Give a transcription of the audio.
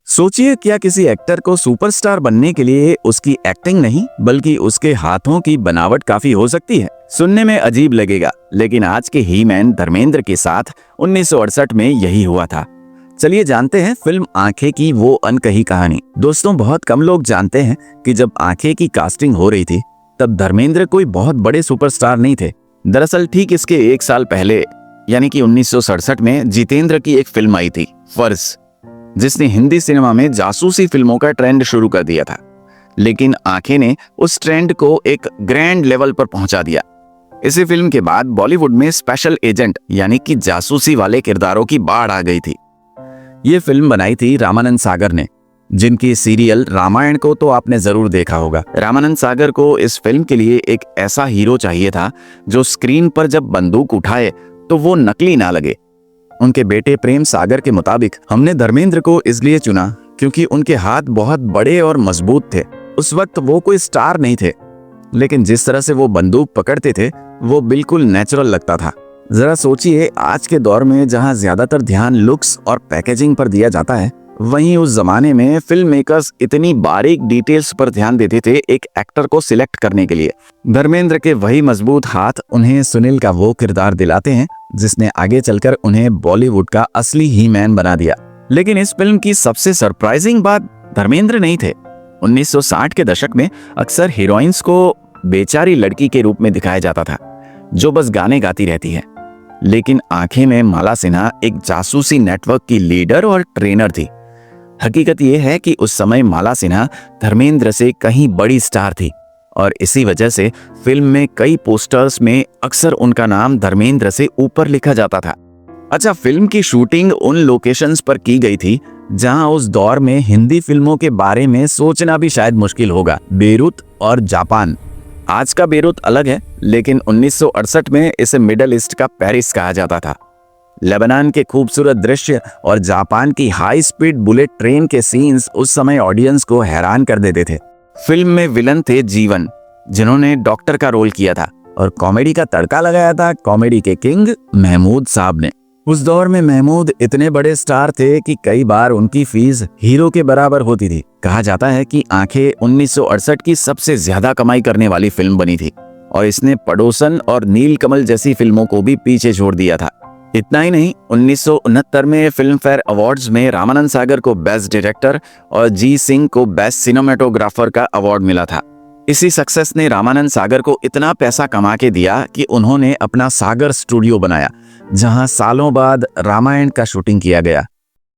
सोचिए, क्या किसी एक्टर को सुपरस्टार बनने के लिए उसकी एक्टिंग नहीं बल्कि उसके हाथों की बनावट काफी हो सकती है। सुनने में अजीब लगेगा, लेकिन आज के ही मैन धर्मेंद्र के साथ 1968 में यही हुआ था। चलिए जानते हैं फिल्म आंखें की वो अनकही कहानी। दोस्तों, बहुत कम लोग जानते हैं कि जब आंखें की कास्टिंग हो रही थी तब धर्मेंद्र कोई बहुत बड़े सुपरस्टार नहीं थे। दरअसल ठीक इसके 1 साल पहले यानी कि 1967 में जितेंद्र की एक फिल्म आई थी, फर्ज, जिसने हिंदी सिनेमा में जासूसी फिल्मों का ट्रेंड शुरू कर दिया था। लेकिन आंखें ने उस ट्रेंड को एक ग्रैंड लेवल पर पहुंचा दिया। इसी फिल्म के बाद बॉलीवुड में स्पेशल एजेंट यानी कि जासूसी वाले किरदारों की बाढ़ आ गई थी। ये फिल्म बनाई थी रामानंद सागर ने, जिनकी सीरियल रामायण को तो आपने जरूर देखा होगा। रामानंद सागर को इस फिल्म के लिए एक ऐसा हीरो चाहिए था जो स्क्रीन पर जब बंदूक उठाए तो वो नकली ना लगे। उनके बेटे प्रेम सागर के मुताबिक हमने धर्मेंद्र को इसलिए चुना क्योंकि उनके हाथ बहुत बड़े और मजबूत थे। उस वक्त वो कोई स्टार नहीं थे, लेकिन जिस तरह से वो बंदूक पकड़ते थे वो बिल्कुल नेचुरल लगता था। जरा सोचिए, आज के दौर में जहां ज्यादातर ध्यान लुक्स और पैकेजिंग पर दिया जाता है, वहीं उस जमाने में फिल्म मेकर्स इतनी बारीक डिटेल्स पर ध्यान देते थे एक एक्टर को सिलेक्ट करने के लिए। धर्मेंद्र के वही मजबूत हाथ उन्हें सुनील का वो किरदार दिलाते हैं जिसने आगे चलकर उन्हें बॉलीवुड का असली ही मैन बना दिया। लेकिन इस फिल्म की सबसे सरप्राइजिंग बात धर्मेंद्र नहीं थे। 1960 के दशक में अक्सर हीरोइंस को बेचारी लड़की के रूप में दिखाया जाता था जो बस गाने गाती रहती है। लेकिन आंखें में माला सिन्हा एक जासूसी नेटवर्क की लीडर और ट्रेनर थी। हकीकत यह है कि उस समय माला सिन्हा धर्मेंद्र से कहीं बड़ी स्टार थी और इसी वजह से फिल्म में कई पोस्टर्स में अक्सर उनका नाम धर्मेंद्र से ऊपर लिखा जाता था। अच्छा, फिल्म की शूटिंग उन लोकेशंस पर की गई थी जहां उस दौर में हिंदी फिल्मों के बारे में सोचना भी शायद मुश्किल होगा। बेरूत और जापान। आज का बेरूत अलग है, लेकिन 1968 में इसे मिडल ईस्ट का पेरिस कहा जाता था। लेबनान के खूबसूरत दृश्य और जापान की हाई स्पीड बुलेट ट्रेन के सीन्स उस समय ऑडियंस को हैरान कर देते थे। फिल्म में विलन थे जीवन, जिन्होंने डॉक्टर का रोल किया था, और कॉमेडी का तड़का लगाया था कॉमेडी के किंग महमूद साहब ने। उस दौर में महमूद इतने बड़े स्टार थे कि कई बार उनकी फीस हीरो के बराबर होती थी। कहा जाता है कि आंखें 1968 की सबसे ज्यादा कमाई करने वाली फिल्म बनी थी और इसने पड़ोसन और नीलकमल जैसी फिल्मों को भी पीछे छोड़ दिया था। इतना ही नहीं, 1969 में फिल्म फेयर अवार्ड्स में रामानंद सागर को बेस्ट डायरेक्टर और जी सिंह को बेस्ट सिनेमेटोग्राफर का अवार्ड मिला था। इसी सक्सेस ने रामानंद सागर को इतना पैसा कमा के दिया कि उन्होंने अपना सागर स्टूडियो बनाया, जहां सालों बाद रामायण का शूटिंग किया गया।